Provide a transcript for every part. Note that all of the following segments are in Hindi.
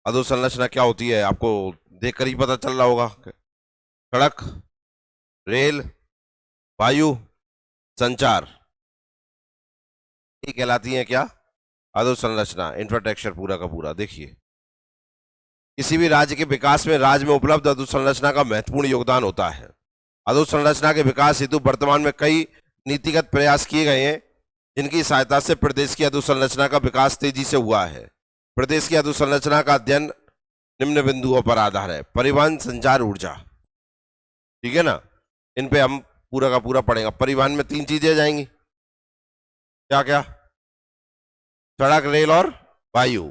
अधोसंरचना क्या होती है आपको देखकर ही पता चल रहा होगा। सड़क, रेल, वायु, संचार, ये कहलाती है क्या? अधोसंरचना, इंफ्रास्ट्रक्चर पूरा का पूरा। देखिए, किसी भी राज्य के विकास में राज्य में उपलब्ध अधोसंरचना का महत्वपूर्ण योगदान होता है। अधोसंरचना के विकास हेतु वर्तमान में कई नीतिगत प्रयास किए गए हैं, जिनकी सहायता से प्रदेश की अधोसंरचना का विकास तेजी से हुआ है। प्रदेश की अधोसंरचना का अध्ययन निम्न बिंदुओं पर आधार है: परिवहन, संचार, ऊर्जा। ठीक है ना, इन पे हम पूरा का पूरा पढ़ेंगे। परिवहन में 3 चीजें जाएंगी, क्या क्या? सड़क, रेल और वायु।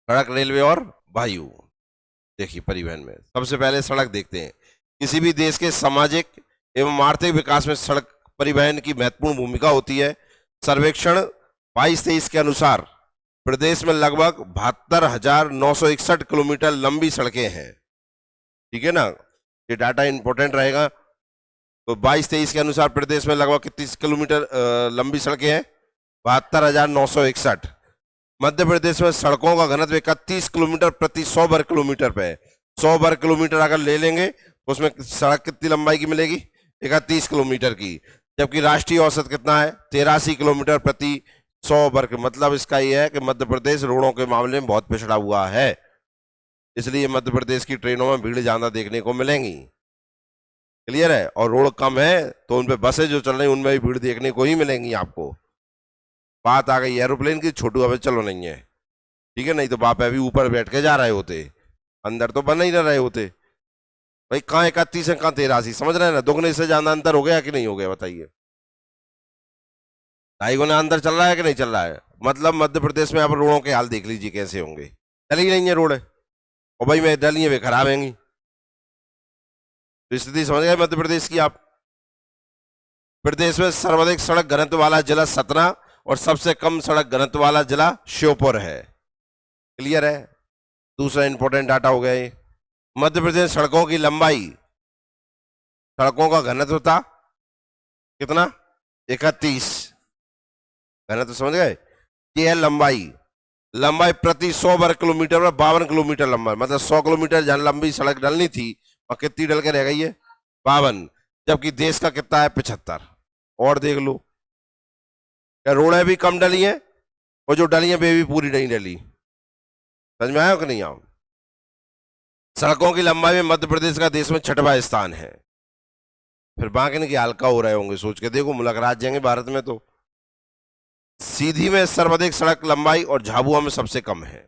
सड़क, रेलवे और वायु। देखिए, परिवहन में सबसे पहले सड़क देखते हैं। किसी भी देश के सामाजिक एवं आर्थिक विकास में सड़क परिवहन की महत्वपूर्ण भूमिका होती है। सर्वेक्षण 22-23 के अनुसार प्रदेश में लगभग 72,961 किलोमीटर लंबी सड़कें हैं। ठीक है ना, ये डाटा इंपॉर्टेंट रहेगा। तो 22-23 के अनुसार प्रदेश में लगभग कितनी किलोमीटर लंबी सड़कें हैं? 72,961। मध्य प्रदेश में सड़कों का घनत्व 31 किलोमीटर प्रति 100 वर्ग किलोमीटर पे है। 100 वर्ग किलोमीटर अगर ले लेंगे तो उसमें सड़क कितनी लंबाई की मिलेगी? 31 किलोमीटर की। जबकि राष्ट्रीय औसत कितना है? 83 किलोमीटर प्रति 100 वर्ग। मतलब इसका यह है कि मध्य प्रदेश रोडों के मामले में बहुत पिछड़ा हुआ है, इसलिए मध्य प्रदेश की ट्रेनों में भीड़ ज्यादा देखने को मिलेंगी। क्लियर है? और रोड कम है तो उनपे बसें जो चल रही उनमें भी भीड़ देखने को ही मिलेंगी आपको। बात आ गई एरोप्लेन की, छोटू अभी चलो नहीं है। ठीक है, नहीं तो बाप अभी ऊपर बैठ के जा रहे होते, अंदर तो बन ही ना रहे होते। भाई कहाँ 31 है, कहाँ 83? समझ रहे हैं ना? दुगने से ज्यादा अंतर हो गया कि नहीं हो गया? बताइए, 2.5 गुना अंदर चल रहा है कि नहीं चल रहा है? मतलब मध्य प्रदेश में आप रोडों के हाल देख लीजिए कैसे होंगे। चली नहीं है रोड, और भाई मैं डली है वे खराब होंगी। तो स्थिति समझ गए मध्य प्रदेश की आप? प्रदेश में सर्वाधिक सड़क घनत्व वाला जिला सतना और सबसे कम सड़क घनत्व वाला जिला श्योपुर है। क्लियर है? दूसरा इंपॉर्टेंट डाटा हो गया ये। मध्य प्रदेश सड़कों की लंबाई, सड़कों का घनत्व था कितना? 31। घनत्व समझ गए? ये है लंबाई। लंबाई प्रति 100 वर्ग किलोमीटर में 52 किलोमीटर लंबा, मतलब 100 किलोमीटर जहां लंबी सड़क डलनी थी और कितनी डल के रह गई है? 52। जबकि देश का कितना है? 75। और देख लो, क्या रोडें भी कम डली हैं और जो डली हैं वे भी पूरी नहीं डली। समझ में आया कि नहीं? आओ, सड़कों की लंबाई में मध्य प्रदेश का देश में 6वां स्थान है। फिर बाकी के हल्का हो रहे होंगे, सोच के देखो, मुल्क राज्य जाएंगे भारत में तो। सीधी में सर्वाधिक सड़क लंबाई और झाबुआ में सबसे कम है।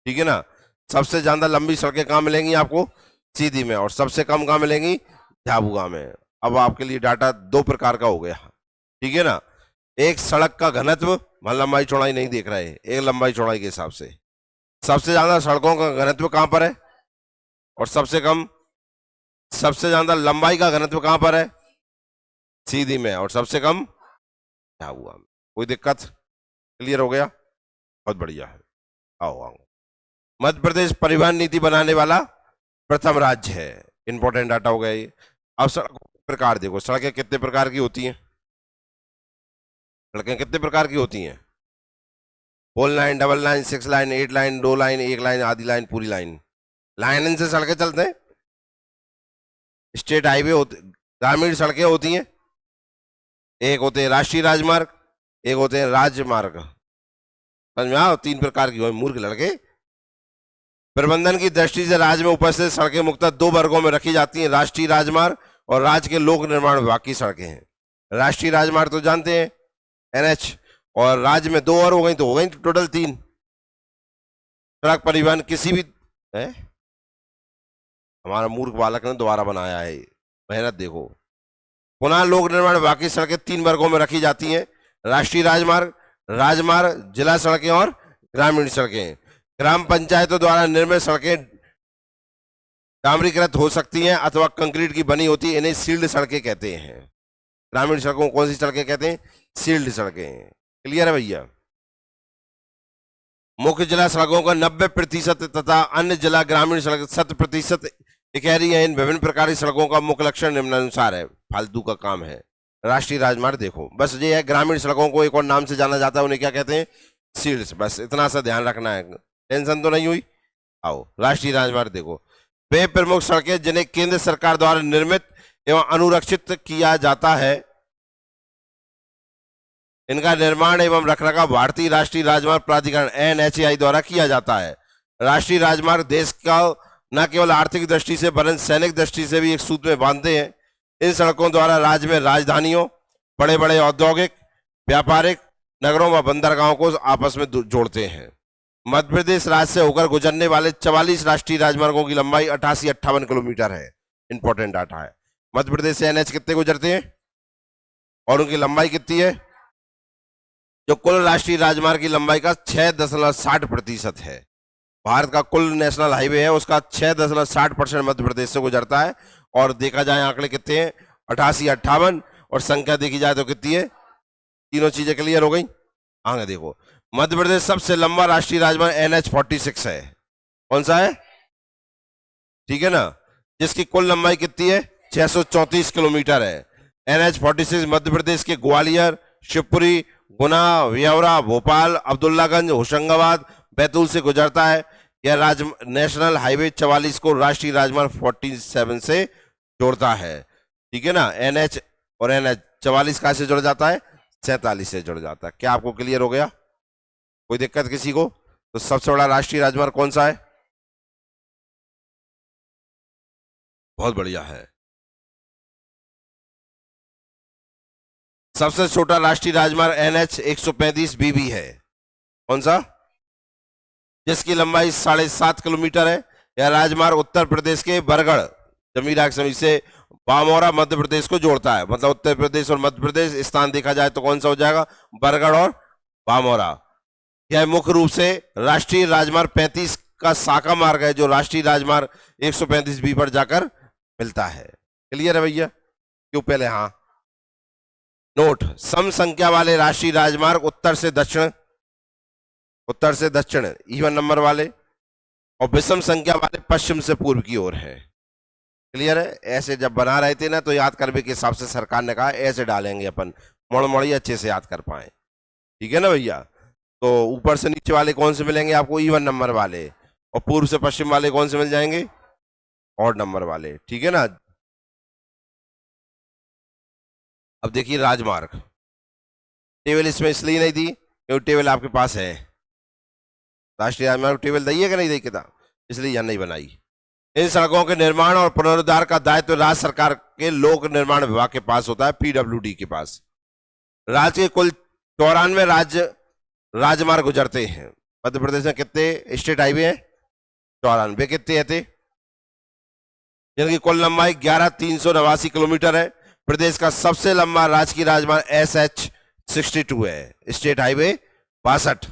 ठीक है ना, सबसे ज्यादा लंबी सड़कें कहां मिलेंगी आपको? सीधी में। और सबसे कम कहां मिलेंगी? झाबुआ में। अब आपके लिए डाटा 2 प्रकार का हो गया। ठीक है ना, एक सड़क का घनत्व, मान लंबाई चौड़ाई नहीं देख रहे, एक लंबाई चौड़ाई के हिसाब से सबसे ज्यादा सड़कों का घनत्व कहां पर है, और सबसे कम, सबसे ज्यादा लंबाई का घनत्व कहां पर है? सीधी में। और सबसे कम झाबुआ में। कोई दिक्कत? क्लियर हो गया? बहुत बढ़िया है। आओ आओ। मध्य प्रदेश परिवहन नीति बनाने वाला प्रथम राज्य है। इंपॉर्टेंट डाटा हो गया ये। अब सड़कों के प्रकार देखो, सड़कें कितने प्रकार की होती हैं? सड़कें कितने प्रकार की होती हैं? 4 line, double line, 6 line, 8 line, 2 line, 1 line, आधी लाइन, पूरी लाइन। लाइन से सड़कें चलते हैं। स्टेट हाईवे होते, ग्रामीण सड़कें होती हैं, एक होते हैं राष्ट्रीय राजमार्ग, एक होते हैं राजमार्ग। समझ में आओ? 3 प्रकार की हो, मूर्ख लड़के। प्रबंधन की दृष्टि से राज्य में उपस्थित सड़कें मुख्यतः 2 वर्गों में रखी जाती हैं: राष्ट्रीय राजमार्ग और राज्य के लोक निर्माण विभाग की सड़कें हैं। राष्ट्रीय राजमार्ग तो जानते हैं, NH, और राज्य में 2 और हो गई तो हो गई टोटल 3। सड़क परिवहन किसी भी है, हमारा मूर्ख बालक ने दोबारा बनाया है, मेहनत देखो। पुनः लोक निर्माण विभाग की सड़कें 3 वर्गों में रखी जाती हैं: राष्ट्रीय राजमार्ग, राजमार्ग, जिला सड़कें और ग्रामीण सड़कें। ग्राम पंचायतों द्वारा निर्मित सड़कें डामरीकृत हो सकती हैं अथवा कंक्रीट की बनी होती है, इन्हें सील्ड सड़कें कहते हैं। ग्रामीण सड़कों को कौन सी सड़कें कहते हैं? सील्ड सड़कें। क्लियर है भैया? मुख्य जिला सड़कों का 90% तथा अन्य जिला ग्रामीण सड़क 7% इकहरी है। इन विभिन्न प्रकार की सड़कों का मुख्य लक्षण निम्नानुसार है। फालतू का काम है। राष्ट्रीय राजमार्ग देखो, बस ये है। ग्रामीण सड़कों को एक और नाम से जाना जाता है, उन्हें क्या कहते हैं? सील्ड्स। बस इतना सा ध्यान रखना है। टेंशन तो नहीं हुई। आओ राष्ट्रीय राजमार्ग देखो, वे प्रमुख सड़कें जिन्हें केंद्र सरकार द्वारा निर्मित एवं अनुरक्षित किया जाता है, इनका निर्माण एवं रखरखाव भारतीय राष्ट्रीय राजमार्ग प्राधिकरण NHAI द्वारा किया जाता है। राष्ट्रीय राजमार्ग देश का न केवल आर्थिक दृष्टि से वरन सैनिक दृष्टि से भी एक सूत्र में बांधते हैं। इन सड़कों द्वारा राज्य में राजधानियों, बड़े बड़े औद्योगिक, व्यापारिक नगरों व बंदरगाहों को आपस में जोड़ते हैं। मध्य प्रदेश राज्य से होकर गुजरने वाले 44 राष्ट्रीय राजमार्गों की लंबाई 88-58 किलोमीटर है। इंपॉर्टेंट डाटा है। मध्य प्रदेश से NH कितने गुजरते हैं और उनकी लंबाई कितनी है? जो कुल राष्ट्रीय राजमार्ग की लंबाई का 6.60% है। भारत का कुल नेशनल हाईवे है उसका 6.60% मध्य प्रदेश से गुजरता है। और देखा जाए आंकड़े कितने हैं, 88-58, और संख्या देखी जाए तो कितनी है? तीनों चीजें क्लियर हो गई। आगे देखो, मध्य प्रदेश सबसे लंबा राष्ट्रीय राजमार्ग NH46 है। कौन सा है? ठीक है ना, जिसकी कुल लंबाई कितनी है? 634 किलोमीटर है। NH46 मध्य प्रदेश के ग्वालियर, शिवपुरी, गुना, व्यावरा, भोपाल, अब्दुल्लागंज, होशंगाबाद, बैतूल से गुजरता है। यह नेशनल हाईवे 44 को राष्ट्रीय राजमार्ग 47 से जोड़ता है। ठीक है ना, NH और NH 44 कहां से जुड़ जाता है? 47 से जुड़ जाता है। क्या आपको क्लियर हो गया? कोई दिक्कत किसी को? तो सबसे बड़ा राष्ट्रीय राजमार्ग कौन सा है? बहुत बढ़िया है। सबसे छोटा राष्ट्रीय राजमार्ग NH 135BB है। कौन सा? जिसकी लंबाई 7.5 किलोमीटर है। यह राजमार्ग उत्तर प्रदेश के बरगढ़ जमीरा समीप से बामोरा मध्य प्रदेश को जोड़ता है। मतलब उत्तर प्रदेश और मध्य प्रदेश स्थान देखा जाए तो कौन सा हो जाएगा? बरगढ़ और बामोरा। यह मुख्य रूप से राष्ट्रीय राजमार्ग 35 का शाखा मार्ग है जो राष्ट्रीय राजमार्ग 135B पर जाकर मिलता है। क्लियर है भैया? क्यों पहले हाँ नोट, सम संख्या वाले राष्ट्रीय राजमार्ग उत्तर से दक्षिण इवन नंबर वाले, और विषम संख्या वाले पश्चिम से पूर्व की ओर है। क्लियर है? ऐसे जब बना रहे थे ना तो याद करने के हिसाब से सरकार ने कहा ऐसे डालेंगे अपन, मोड़ी अच्छे से याद कर पाए। ठीक है ना भैया? तो ऊपर से नीचे वाले कौन से मिलेंगे आपको? इवन नंबर वाले, और पूर्व से पश्चिम वाले कौन से मिल जाएंगे? ऑड नंबर वाले। ठीक है ना? अब देखिए राजमार्ग टेबल इसमें इसलिए नहीं दी क्योंकि टेबल आपके पास है। राष्ट्रीय राजमार्ग टेबल दी है कि नहीं दी किताब? इसलिए यह नहीं बनाई। इन सड़कों के निर्माण और पुनरुद्धार का दायित्व राज्य सरकार के लोक निर्माण विभाग के पास होता है, PWD के पास। राज्य के कुल 94 राजमार्ग गुजरते हैं। मध्य प्रदेश में कितने स्टेट हाईवे हैं? 94। कितने थे? जिनकी कुल लंबाई 11,389 किलोमीटर है। प्रदेश का सबसे लंबा राजकीय राजमार्ग SH 62 है। स्टेट हाईवे 62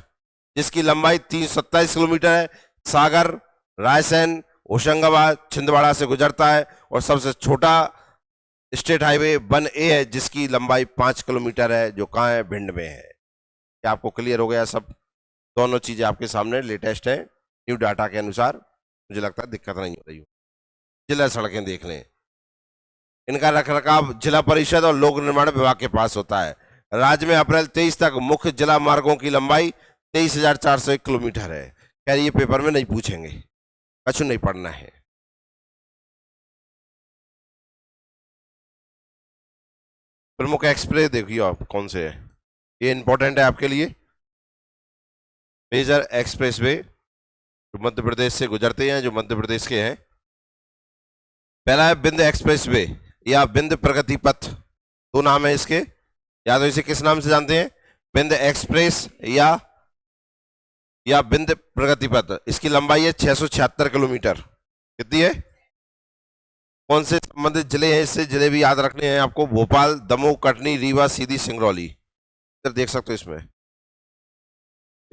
जिसकी लंबाई 327 किलोमीटर है। सागर, रायसेन, होशंगाबाद, छिंदवाड़ा से गुजरता है। और सबसे छोटा स्टेट हाईवे 1A है जिसकी लंबाई 5 किलोमीटर है, जो कहाँ है? भिंड में है। क्या आपको क्लियर हो गया सब? दोनों चीजें आपके सामने लेटेस्ट है, न्यू डाटा के अनुसार। मुझे लगता है दिक्कत नहीं हो रही हो। जिला सड़कें देख लें, इनका रखरखाव जिला परिषद और लोक निर्माण विभाग के पास होता है। राज्य में अप्रैल 23 तक मुख्य जिला मार्गों की लंबाई 23,401 किलोमीटर है। खैर ये पेपर में नहीं पूछेंगे, कुछ नहीं पढ़ना है। प्रमुख एक्सप्रेस देखिए आप कौन से है, ये इंपॉर्टेंट है आपके लिए। मेजर एक्सप्रेसवे जो मध्य प्रदेश से गुजरते हैं, जो मध्य प्रदेश के हैं। पहला है विंध्य एक्सप्रेसवे या विंध्य प्रगति पथ, दो नाम है इसके। या तो इसे किस नाम से जानते हैं? विंध्य एक्सप्रेस या विंध्य प्रगति पथ। इसकी लंबाई है 676 किलोमीटर। कितनी है? कौन से संबंधित जिले हैं? इससे जिले भी याद रखने हैं आपको। भोपाल, दमोह, कटनी, रीवा, सीधी, सिंगरौली। इधर देख सकते हो, इसमें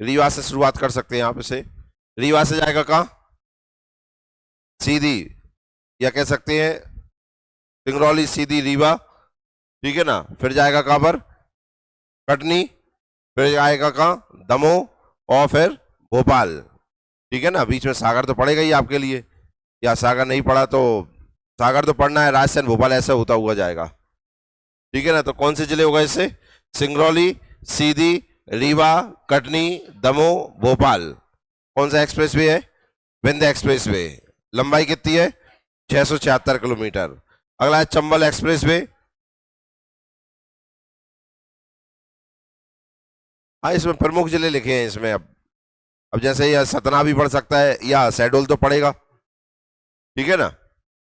रीवा से शुरुआत कर सकते हैं आप इसे। रीवा से जाएगा कहां? सीधी, या कह सकते हैं सिंगरौली, सीधी, रीवा। ठीक है ना? फिर जाएगा कहां पर? कटनी। फिर जाएगा कहां? दमोह, और फिर भोपाल। ठीक है ना? बीच में सागर तो पड़ेगा ही आपके लिए, या सागर नहीं पड़ा तो सागर तो पढ़ना है, राजस्थान भोपाल ऐसा होता हुआ जाएगा। ठीक है ना? तो कौन से जिले होगा इससे? सिंगरौली, सीधी, रीवा, कटनी, दमोह, भोपाल। कौन सा एक्सप्रेसवे है? विंध्य एक्सप्रेसवे। लंबाई कितनी है? 676 किलोमीटर। अगला है चंबल एक्सप्रेसवे। हाँ, इसमें प्रमुख जिले लिखे हैं इसमें। अब जैसे यह सतना भी पड़ सकता है या शहडोल तो पड़ेगा, ठीक है ना।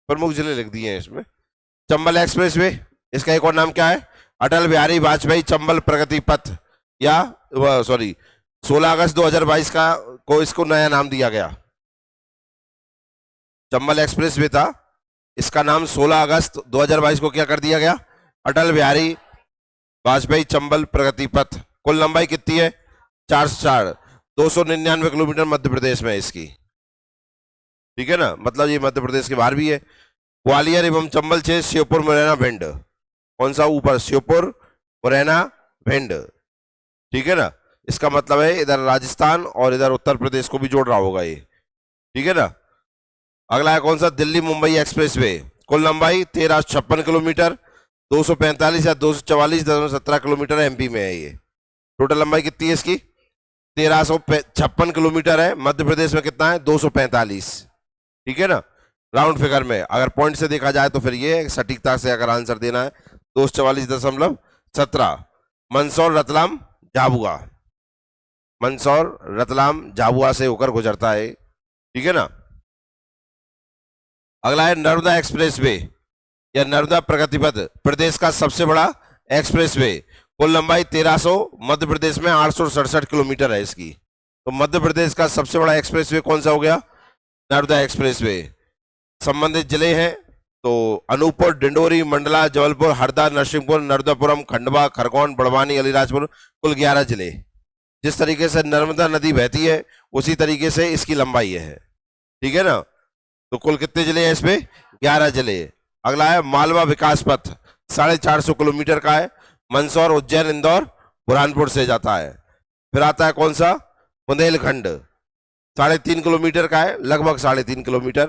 प्रमुख जिले लिख दिए हैं इसमें। चंबल एक्सप्रेसवे, इसका एक और नाम क्या है? अटल बिहारी वाजपेयी चंबल प्रगति पथ, या सॉरी 16 अगस्त 2022 को इसको नया नाम दिया गया। चंबल एक्सप्रेसवे था, इसका नाम 16 अगस्त 2022 को क्या कर दिया गया? अटल बिहारी वाजपेयी चंबल प्रगति पथ। कुल लंबाई कितनी है? 404, 299 किलोमीटर मध्य प्रदेश में है इसकी, ठीक है ना। मतलब ये मध्य प्रदेश के बाहर भी है। ग्वालियर एवं चंबल से श्योपुर, मुरैना, भिंड। कौन सा ऊपर? श्योपुर, मुरैना, भिंड, ठीक है ना। इसका मतलब है इधर राजस्थान और इधर उत्तर प्रदेश को भी जोड़ रहा होगा ये, ठीक है ना। अगला है कौन सा? दिल्ली मुंबई एक्सप्रेसवे। कुल लंबाई 1356 किलोमीटर, 245 या 244.17 किलोमीटर एमपी में है ये। टोटल लंबाई कितनी है इसकी? 1356 किलोमीटर है। मध्य प्रदेश में कितना है? 245, ठीक है ना। राउंड फिगर में अगर पॉइंट से देखा जाए तो फिर ये सटीकता से अगर आंसर देना है 244.17। मंदसौर, रतलाम, झाबुआ। मंदसौर, रतलाम, झाबुआ से होकर गुजरता है, ठीक है ना। अगला है नर्मदा एक्सप्रेसवे या नर्मदा प्रगति पथ, प्रदेश का सबसे बड़ा एक्सप्रेसवे। कुल लंबाई 1300, मध्य प्रदेश में 867 किलोमीटर है इसकी। तो मध्य प्रदेश का सबसे बड़ा एक्सप्रेसवे कौन सा हो गया? नर्मदा एक्सप्रेसवे। संबंधित जिले हैं तो अनूपपुर, डिंडोरी, मंडला, जबलपुर, हरदा, नरसिंहपुर, नर्मदापुरम, खंडवा, खरगोन, बड़वानी, अलीराजपुर। कुल 11 जिले। जिस तरीके से नर्मदा नदी बहती है उसी तरीके से इसकी लंबाई है, ठीक है ना। तो कुल कितने जिले हैं इसमें? 11 जिले। अगला है मालवा विकास पथ, 450 किलोमीटर का है। मंदसौर, उज्जैन, इंदौर, बुरहानपुर से जाता है। फिर आता है कौन सा? बुंदेलखंड, 3.5 किलोमीटर का है, लगभग 3.5 किलोमीटर,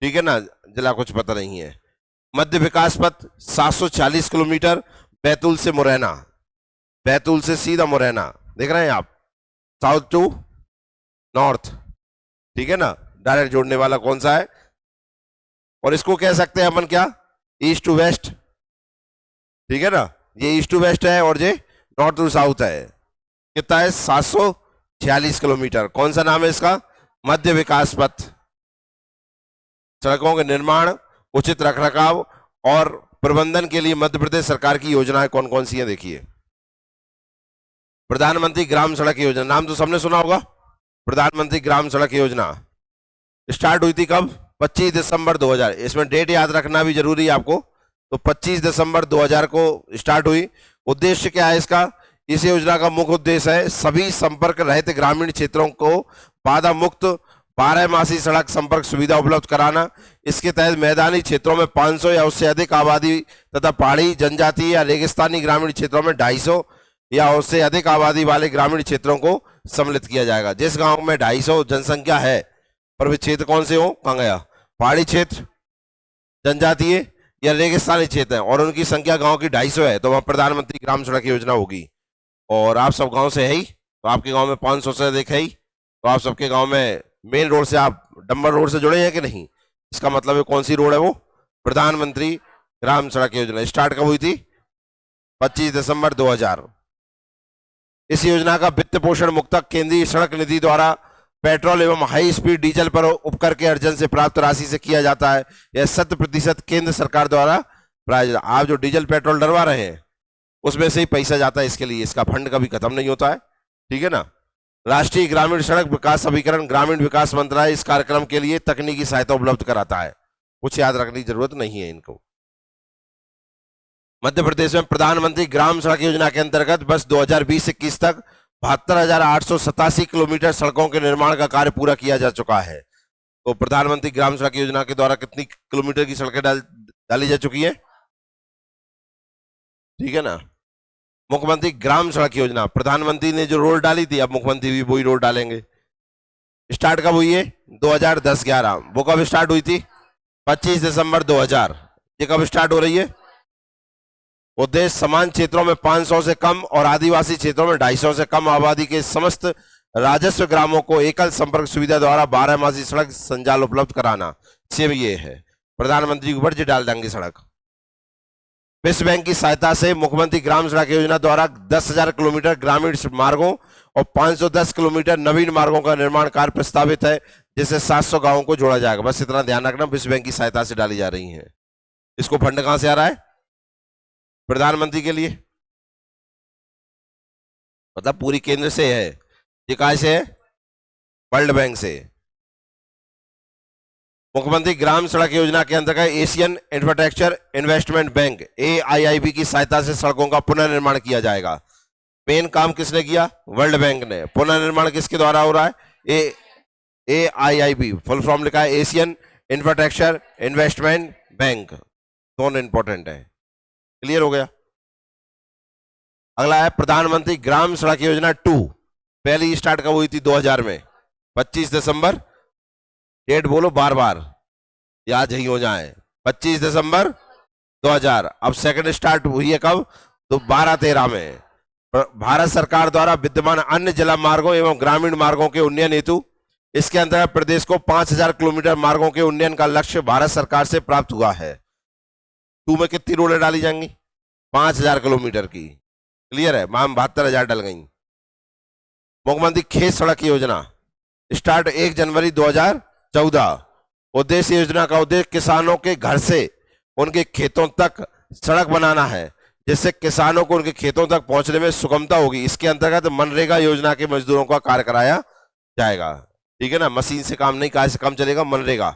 ठीक है ना। जिला कुछ पता नहीं है। मध्य विकास पथ 740 किलोमीटर, बैतूल से मुरैना, बैतूल से सीधा मुरैना, देख रहे हैं आप, साउथ टू नॉर्थ, ठीक है ना। डायरेक्ट जोड़ने वाला कौन सा है? और इसको कह सकते हैं अपन क्या? ईस्ट टू वेस्ट, ठीक है ना। ये ईस्ट टू वेस्ट है और ये नॉर्थ टू साउथ है। कितना है? 746 किलोमीटर। कौन सा नाम है इसका? मध्य विकास पथ। सड़कों के निर्माण, उचित रखरखाव और प्रबंधन के लिए मध्य प्रदेश सरकार की योजनाएं कौन कौन सी हैं देखिए। प्रधानमंत्री ग्राम सड़क योजना, नाम तो सबने सुना होगा। प्रधानमंत्री ग्राम सड़क योजना स्टार्ट हुई थी कब? 25 दिसंबर 2000। इसमें डेट याद रखना भी जरूरी है आपको। तो 25 दिसंबर 2000 को स्टार्ट हुई। उद्देश्य क्या है इसका? इस योजना का मुख्य उद्देश्य है सभी संपर्क रहित ग्रामीण क्षेत्रों को बाधा मुक्त 12मासी सड़क संपर्क सुविधा उपलब्ध कराना। इसके तहत मैदानी क्षेत्रों में 500 या उससे अधिक आबादी तथा पहाड़ी, जनजातीय या रेगिस्तानी ग्रामीण क्षेत्रों में 250 या उससे अधिक आबादी वाले ग्रामीण क्षेत्रों को सम्मिलित किया जाएगा। जिस गांव में 250 जनसंख्या है, पर वे क्षेत्र कौन से हो? कहाँ गया? पहाड़ी क्षेत्र, जनजातीय या रेगिस्तानी क्षेत्र है और उनकी संख्या गांव की 250 है, तो वहां प्रधानमंत्री ग्राम सड़क योजना होगी। और आप सब गांव से है ही, तो आपके गांव में 500 से अधिक है ही, तो आप सबके गांव में मेन रोड से, आप डंबर रोड से जुड़े हैं कि नहीं? इसका मतलब है कौन सी रोड है वो? प्रधानमंत्री ग्राम सड़क योजना। स्टार्ट कब हुई थी? 25 दिसंबर 2000। इस योजना का वित्त पोषण मुख्यतः केंद्रीय सड़क निधि द्वारा पेट्रोल एवं हाई स्पीड डीजल पर उपकर के अर्जन से प्राप्त राशि से किया जाता है। यह 100% केंद्र सरकार द्वारा प्रायोजित। आप जो डीजल पेट्रोल डलवा रहे हैं उसमें से ही पैसा जाता है इसके लिए, इसका फंड कभी खत्म नहीं होता है, ठीक है ना। राष्ट्रीय ग्रामीण सड़क विकास अभिकरण ग्रामीण विकास मंत्रालय इस कार्यक्रम के लिए तकनीकी सहायता उपलब्ध कराता है। कुछ याद रखने की जरूरत नहीं है इनको। मध्य प्रदेश में प्रधानमंत्री ग्राम सड़क योजना के अंतर्गत वर्ष 2020-21 तक 72,887 किलोमीटर सड़कों के निर्माण का कार्य पूरा किया जा चुका है। तो प्रधानमंत्री ग्राम सड़क योजना के द्वारा कितनी किलोमीटर की सड़कें डाली जा चुकी है? ठीक है ना। मुख्यमंत्री ग्राम सड़क योजना, प्रधानमंत्री ने जो रोड डाली थी, अब मुख्यमंत्री भी वही रोड डालेंगे। स्टार्ट कब हुई है? 2010-11। वो कब स्टार्ट हुई थी? 25 दिसंबर 2000। ये कब स्टार्ट हो रही है? उद्देश्य समान क्षेत्रों में 500 से कम और आदिवासी क्षेत्रों में 250 से कम आबादी के समस्त राजस्व ग्रामों को एकल संपर्क सुविधा द्वारा 12 मासी सड़क संजाल उपलब्ध कराना। सेम ये है, प्रधानमंत्री के ऊपर जी डाल देंगे सड़क। विश्व बैंक की सहायता से मुख्यमंत्री ग्राम सड़क योजना द्वारा 10,000 किलोमीटर ग्रामीण मार्गों और 510 किलोमीटर नवीन मार्गों का निर्माण कार्य प्रस्तावित है, जिससे 700 गांवों को जोड़ा जाएगा। बस इतना ध्यान रखना, विश्व बैंक की सहायता से डाली जा रही है। इसको फंड कहां से आ रहा है? प्रधानमंत्री के लिए, मतलब पूरी केंद्र से है। ये कहां से है? वर्ल्ड बैंक से। मुख्यमंत्री ग्राम सड़क योजना के अंतर्गत Asian infrastructure investment bank AIIB की सहायता से सड़कों का पुनर्निर्माण किया जाएगा। मेन काम किसने किया? वर्ल्ड बैंक ने। पुनर्निर्माण किसके द्वारा हो रहा है? AIIB, फुल फॉर्म लिखा है एशियन इंफ्रास्ट्रक्चर इन्वेस्टमेंट बैंक। दोनों इंपॉर्टेंट है। क्लियर हो गया? अगला है प्रधानमंत्री ग्राम सड़क योजना 2। पहली स्टार्ट कब हुई थी? 2000 में, 25 दिसंबर। डेट बोलो बार बार, याद ही हो जाए। 25 दिसंबर 2000। अब सेकंड स्टार्ट हुई है कब? तो 12-13 में। भारत सरकार द्वारा विद्यमान अन्य जल मार्गों एवं ग्रामीण मार्गों के उन्नयन हेतु इसके अंतर्गत प्रदेश को 5000 किलोमीटर मार्गों के उन्नयन का लक्ष्य भारत सरकार से प्राप्त हुआ है। 2 में कितनी रोडें डाली जाएंगी? 5000 किलोमीटर की। क्लियर है? माम 72,000 डल गई। मुख्यमंत्री खेत सड़क योजना स्टार्ट 1 जनवरी 2014। उद्देश्य योजना का उद्देश्य किसानों के घर से उनके खेतों तक सड़क बनाना है, जिससे किसानों को उनके खेतों तक पहुंचने में सुगमता होगी। इसके अंतर्गत मनरेगा योजना के मजदूरों का कार्य कराया जाएगा। ठीक है ना? मशीन से काम नहीं, कार्य से काम चलेगा, मनरेगा।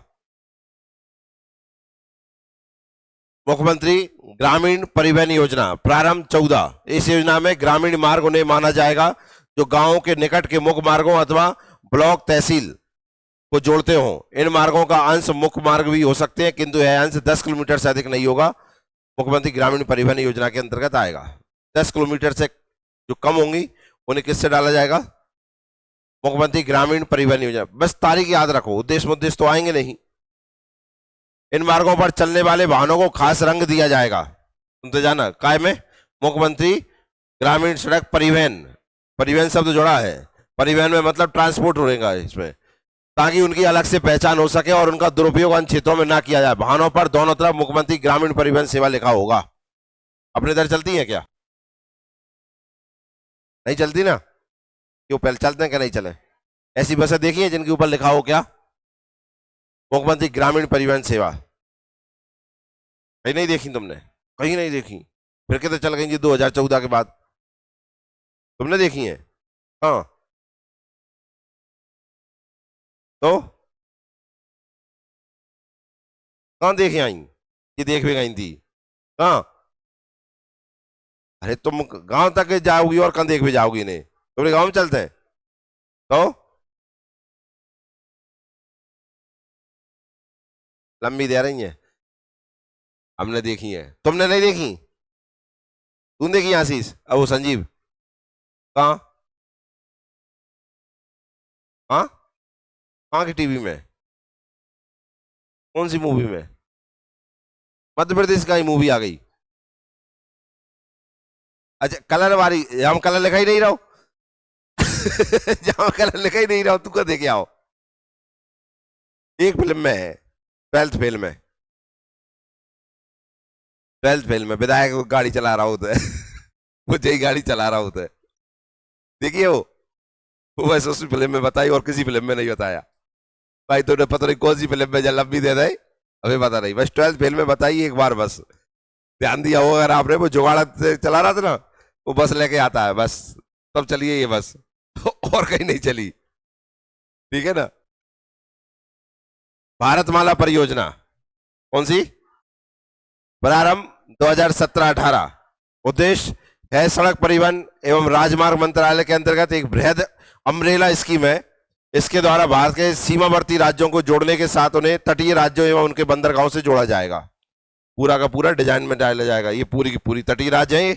मुख्यमंत्री ग्रामीण परिवहन योजना प्रारंभ 14। इस योजना में ग्रामीण मार्ग उन्हें माना जाएगा जो गांवों के निकट के मुख्य मार्गों अथवा ब्लॉक तहसील को जोड़ते हों। इन मार्गों का अंश मुख्य मार्ग भी हो सकते हैं, किंतु यह अंश 10 किलोमीटर से अधिक नहीं होगा। मुख्यमंत्री ग्रामीण परिवहन योजना के अंतर्गत आएगा। 10 किलोमीटर से जो कम होंगी उन्हें किससे डाला जाएगा? मुख्यमंत्री ग्रामीण परिवहन योजना। बस तारीख याद रखो, उद्देश्य मुद्देश्य तो आएंगे नहीं। इन मार्गों पर चलने वाले वाहनों को खास रंग दिया जाएगा। सुनते जाना, काय में? मुख्यमंत्री ग्रामीण सड़क परिवहन, परिवहन शब्द जोड़ा है। परिवहन में मतलब ट्रांसपोर्ट होगा इसमें, ताकि उनकी अलग से पहचान हो सके और उनका दुरुपयोग अन्य क्षेत्रों में ना किया जाए। वाहनों पर दोनों तरफ मुख्यमंत्री ग्रामीण परिवहन सेवा लिखा होगा। अपने इधर चलती है क्या? नहीं चलती ना? क्यों, पहले चलते हैं क्या नहीं चले? ऐसी बसें देखी है जिनके ऊपर लिखा हो क्या? मुख्यमंत्री ग्रामीण परिवहन सेवा। कहीं नहीं देखी तुमने? कहीं नहीं देखी? फिर कितने चल गई जी 2014 के बाद? तुमने देखी है? हाँ, तो कहाँ देखे आई? ये देख भी गई थी कहाँ? अरे तुम गांव तक जाओगी और कहाँ देख भी जाओगी? नहीं, तुम्हारे गांव में चलते हैं तो लंबी दे रही है। हमने देखी है, तुमने नहीं देखी? तुम देखी आशीष? अब वो संजीव कहाँ? हाँ, कहाँ की टीवी में? कौन सी मूवी में? मध्य प्रदेश का ही मूवी आ गई। अच्छा, कलर वाली, हम कलर लिखा ही नहीं रहो। जहां कलर लिखा ही नहीं रहो, तू क्या देखे आओ? एक फिल्म में है, 12th फेल में। 12th फेल में विधायक गाड़ी चला रहा होता है। वो यही गाड़ी चला रहा होता है। देखिए वो बस उस फिल्म में बताई और किसी फिल्म में नहीं बताया। भाई तुमने पता नहीं कौन सी फिल्म में जब लंबी दे दे, अभी पता नहीं। बस 12th फेल में बताई एक बार, बस ध्यान दिया हो अगर आपने। वो जुगाड़ से चला रहा था ना, वो बस लेके आता है बस, तब चलिए ये बस। और कहीं नहीं चली। ठीक है ना? भारतमाला परियोजना कौन सी? प्रारंभ 2017-18। उद्देश्य है सड़क परिवहन एवं राजमार्ग मंत्रालय के अंतर्गत एक बृहद अम्ब्रेला स्कीम है। इसके द्वारा भारत के सीमावर्ती राज्यों को जोड़ने के साथ उन्हें तटीय राज्यों एवं उनके बंदरगाहों से जोड़ा जाएगा। पूरा का पूरा डिजाइन में डाला जाएगा। ये पूरी की पूरी तटीय राज्य है,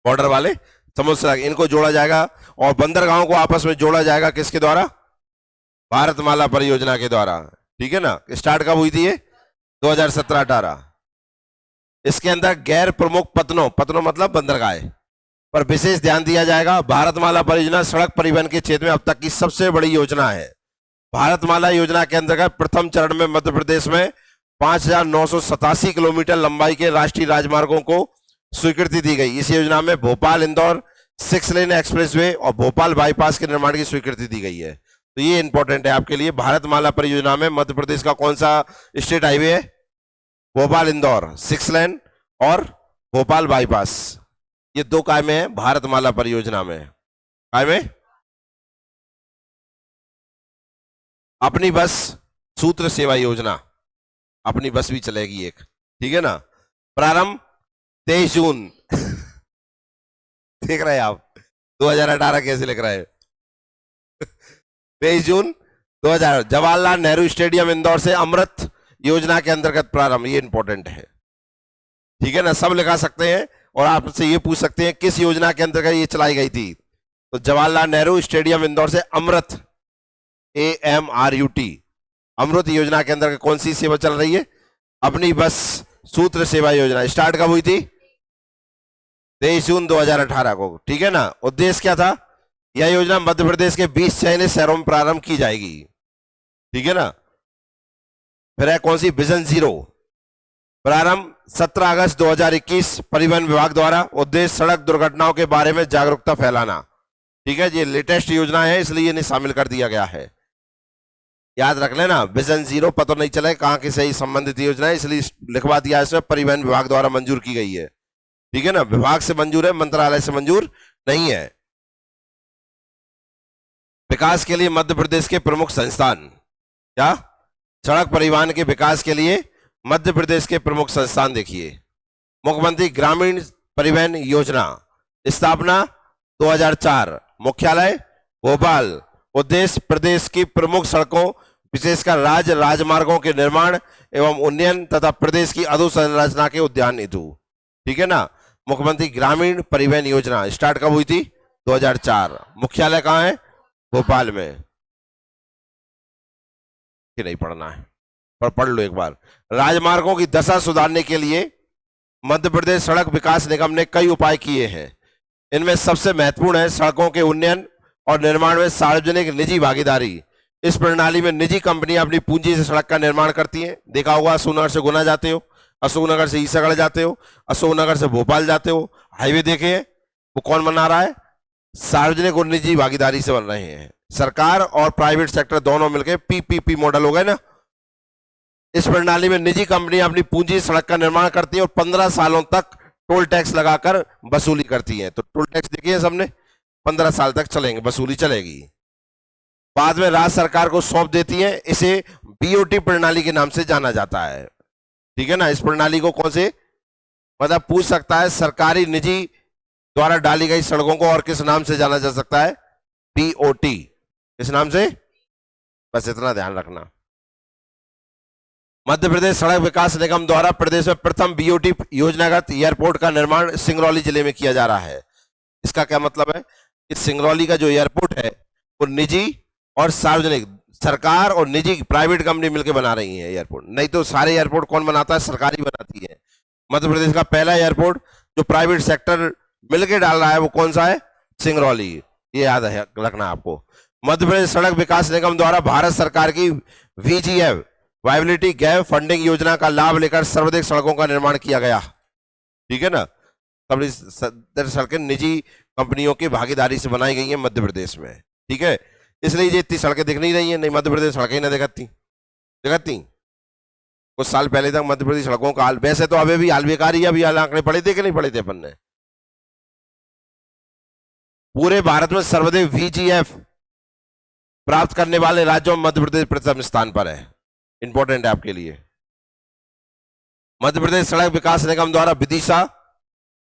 बॉर्डर वाले समुद्र, इनको जोड़ा जाएगा और बंदरगाहों को आपस में जोड़ा जाएगा। किसके द्वारा? भारतमाला परियोजना के द्वारा। ठीक है ना? स्टार्ट कब हुई थी ये? 2017-18। इसके अंदर गैर प्रमुख पत्तनों, पत्तनों मतलब बंदरगाह, पर विशेष ध्यान दिया जाएगा। भारतमाला परियोजना सड़क परिवहन के क्षेत्र में अब तक की सबसे बड़ी योजना है। भारतमाला योजना के अंतर्गत प्रथम चरण में मध्य प्रदेश में 5,987 किलोमीटर लंबाई के राष्ट्रीय राजमार्गों को स्वीकृति दी गई। इस योजना में भोपाल इंदौर 6 लेन एक्सप्रेसवे और भोपाल बाईपास के निर्माण की स्वीकृति दी गई है। तो ये इंपॉर्टेंट है आपके लिए। भारतमाला परियोजना में मध्य प्रदेश का कौन सा स्टेट हाईवे है? भोपाल इंदौर 6 लेन और भोपाल बाईपास, ये 2 काय में है भारतमाला परियोजना में। काय में अपनी बस सूत्र सेवा योजना, अपनी बस भी चलेगी एक, ठीक है ना। प्रारंभ 23 जून देख रहे हैं आप 2018 कैसे लिख रहे हैं 23 जून 2000 जवाहरलाल नेहरू स्टेडियम इंदौर से अमृत योजना के अंतर्गत प्रारंभ। ये इंपॉर्टेंट है, ठीक है ना। सब लिखा सकते हैं और आपसे ये पूछ सकते हैं किस योजना के अंतर्गत ये चलाई गई थी। तो जवाहरलाल नेहरू स्टेडियम इंदौर से अमृत AMRUT अमृत योजना के अंतर्गत कौन सी सेवा चल रही है? अपनी बस सूत्र सेवा योजना। स्टार्ट कब हुई थी? 23 जून 2018 को, ठीक है ना। उद्देश्य क्या था? यह योजना मध्य प्रदेश के 20 चयनित शहरों में प्रारंभ की जाएगी, ठीक है ना। फिर है कौन सी? विजन 0 प्रारंभ 17 अगस्त 2021 परिवहन विभाग द्वारा। उद्देश्य सड़क दुर्घटनाओं के बारे में जागरूकता फैलाना, ठीक है। ये लेटेस्ट योजना है इसलिए इन्हें शामिल कर दिया गया है। याद रख लेना विजन 0, पता नहीं चले कहां की सही संबंधित योजना है इसलिए लिखवा दिया। इसमें परिवहन विभाग द्वारा मंजूर की गई है, ठीक है ना। विभाग से मंजूर है, मंत्रालय से मंजूर नहीं है। विकास के लिए मध्य प्रदेश के प्रमुख संस्थान, क्या? सड़क परिवहन के विकास के लिए मध्य प्रदेश के प्रमुख संस्थान देखिए। मुख्यमंत्री ग्रामीण परिवहन योजना, स्थापना 2004, मुख्यालय भोपाल। उद्देश्य प्रदेश की प्रमुख सड़कों विशेषकर राज्य राजमार्गों के निर्माण एवं उन्नयन तथा प्रदेश की अधोसंरचना के उद्यान हेतु, ठीक है ना। मुख्यमंत्री ग्रामीण परिवहन योजना स्टार्ट कब हुई थी? 2004। मुख्यालय कहां है? भोपाल में। कि नहीं पढ़ना है पर पढ़ लो एक बार। राजमार्गों की दशा सुधारने के लिए मध्य प्रदेश सड़क विकास निगम ने कई उपाय किए हैं। इनमें सबसे महत्वपूर्ण है सड़कों के उन्नयन और निर्माण में सार्वजनिक निजी भागीदारी। इस प्रणाली में निजी कंपनियां अपनी पूंजी से सड़क का निर्माण करती हैं। देखा होगा अशोकनगर से गुना जाते हो, अशोकनगर से ईसागढ़ जाते हो, अशोकनगर से भोपाल जाते हो, हाईवे देखे हैं, वो कौन बना रहा है? सार्वजनिक और निजी भागीदारी से बन रहे हैं। सरकार और प्राइवेट सेक्टर दोनों मिलकर PPP मॉडल हो गए ना। इस प्रणाली में निजी कंपनियां अपनी पूंजी सड़क का निर्माण करती हैं और 15 सालों तक टोल टैक्स लगाकर वसूली करती हैं। तो टोल टैक्स देखिए सबने, 15 साल तक चलेंगे, वसूली चलेगी। बाद में राज्य सरकार को सौंप देती है। इसे BOT प्रणाली के नाम से जाना जाता है, ठीक है ना। इस प्रणाली को कौन से मतलब पूछ सकता है? सरकारी निजी द्वारा डाली गई सड़कों को और किस नाम से जाना जा सकता है? BOT, इस नाम से। बस इतना ध्यान रखना। मध्य प्रदेश सड़क विकास निगम द्वारा प्रदेश में प्रथम BOT योजनागत एयरपोर्ट का निर्माण सिंगरौली जिले में किया जा रहा है। इसका क्या मतलब है? कि सिंगरौली का जो एयरपोर्ट है वो निजी और सार्वजनिक, सरकार और निजी प्राइवेट कंपनी मिलकर बना रही है एयरपोर्ट। नहीं तो सारे एयरपोर्ट कौन बनाता है? सरकारी बनाती है। मध्य प्रदेश का पहला एयरपोर्ट जो प्राइवेट सेक्टर मिलकर डाल रहा है वो कौन सा है? सिंगरौली। ये याद है रखना आपको। मध्य प्रदेश सड़क विकास निगम द्वारा भारत सरकार की VGF वायबिलिटी गैप फंडिंग योजना का लाभ लेकर सर्वाधिक सड़कों का निर्माण किया गया, ठीक है ना। सड़कें निजी कंपनियों की भागीदारी से बनाई गई हैं मध्य प्रदेश में, ठीक है। इसलिए ये इतनी सड़कें दिख नहीं रही हैं, नहीं मध्य प्रदेश सड़कें ना दिखती कुछ साल पहले तक मध्य प्रदेश सड़कों का हाल, वैसे तो अभी भी हाल बेकार ही है। अभी आंकड़े पढ़े थे कि नहीं पढ़े थे अपन ने? पूरे भारत में सर्वाधिक VGF प्राप्त करने वाले राज्यों में मध्य प्रदेश प्रथम स्थान पर है। इंपॉर्टेंट है आपके लिए। मध्य प्रदेश सड़क विकास निगम द्वारा विदिशा,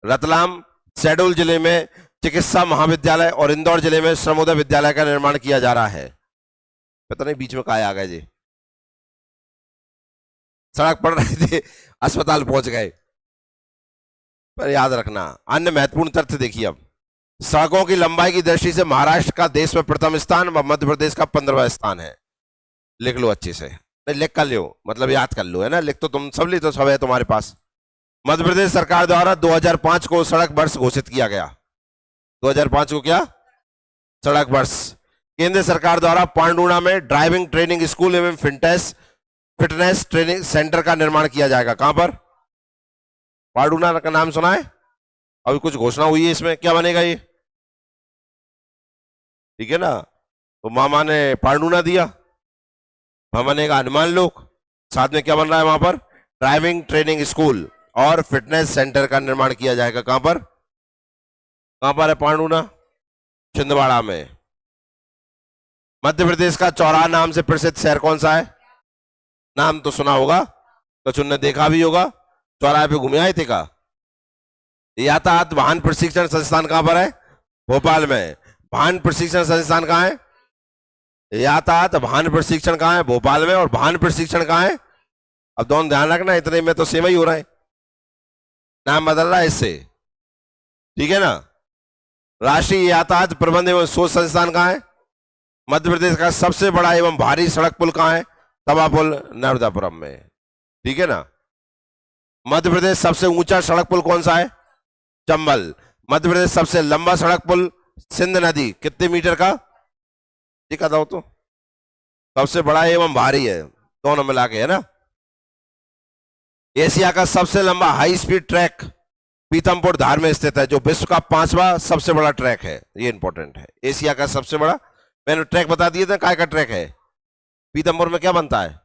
रतलाम, शहडोल जिले में चिकित्सा महाविद्यालय और इंदौर जिले में श्रमोदय विद्यालय का निर्माण किया जा रहा है। पता नहीं बीच में कहा आ गए जी, सड़क पढ़ रहे थे अस्पताल पहुंच गए। पर याद रखना अन्य महत्वपूर्ण तथ्य देखिए। अब सड़कों की लंबाई की दृष्टि से महाराष्ट्र का देश में प्रथम स्थान व मध्य प्रदेश का 15वां स्थान है। लिख लो अच्छे से, लिख कर लो मतलब याद कर लो, है ना। लिख तो तुम सब ली तो सब है तुम्हारे पास। मध्य प्रदेश सरकार द्वारा 2005 को सड़क वर्ष घोषित किया गया। 2005 को क्या सड़क वर्ष। केंद्र सरकार द्वारा पांडुना में ड्राइविंग ट्रेनिंग स्कूल एवं फिटनेस ट्रेनिंग सेंटर का निर्माण किया जाएगा। कहां पर? पांडुना का नाम सुना है? अभी कुछ घोषणा हुई है इसमें, क्या बनेगा ये? ठीक है ना, तो मामा ने पांडुना दिया, मामा ने कहा हनुमान लोक। साथ में क्या बन रहा है वहां पर? ड्राइविंग ट्रेनिंग स्कूल और फिटनेस सेंटर का निर्माण किया जाएगा। कहां पर? कहां पर है पांडुना? छिंदवाड़ा में। मध्य प्रदेश का चौराहा नाम से प्रसिद्ध शहर कौन सा है? नाम तो सुना होगा, कुछ ने देखा भी होगा, चौराहे पे घूमे आए थे का? यातायात वाहन प्रशिक्षण संस्थान कहां पर है? भोपाल में। वाहन प्रशिक्षण संस्थान कहां है? यातायात वाहन प्रशिक्षण कहां है? भोपाल में। और वाहन प्रशिक्षण कहां है? अब दोनों ध्यान रखना, इतने में तो सेम ही हो रहा है, नाम बदल रहा है इससे, ठीक है ना। राष्ट्रीय यातायात प्रबंध एवं शोध संस्थान कहां है? मध्य प्रदेश का सबसे बड़ा एवं भारी सड़क पुल कहां है? तवा पुल नर्मदापुरम में, ठीक है ना। मध्य प्रदेश सबसे ऊंचा सड़क पुल कौन सा है? चंबल। मध्य प्रदेश सबसे लंबा सड़क पुल सिंध नदी कितने मीटर का? ठीक है, तो सबसे बड़ा एवं भारी है, दोनों मिला के, है ना। एशिया का सबसे लंबा हाई स्पीड ट्रैक पीतमपुर धार में स्थित है, जो विश्व का 5वां सबसे बड़ा ट्रैक है। ये इंपॉर्टेंट है, एशिया का सबसे बड़ा। मैंने ट्रैक बता दिए थे, काय का ट्रैक है? पीतमपुर में क्या बनता है?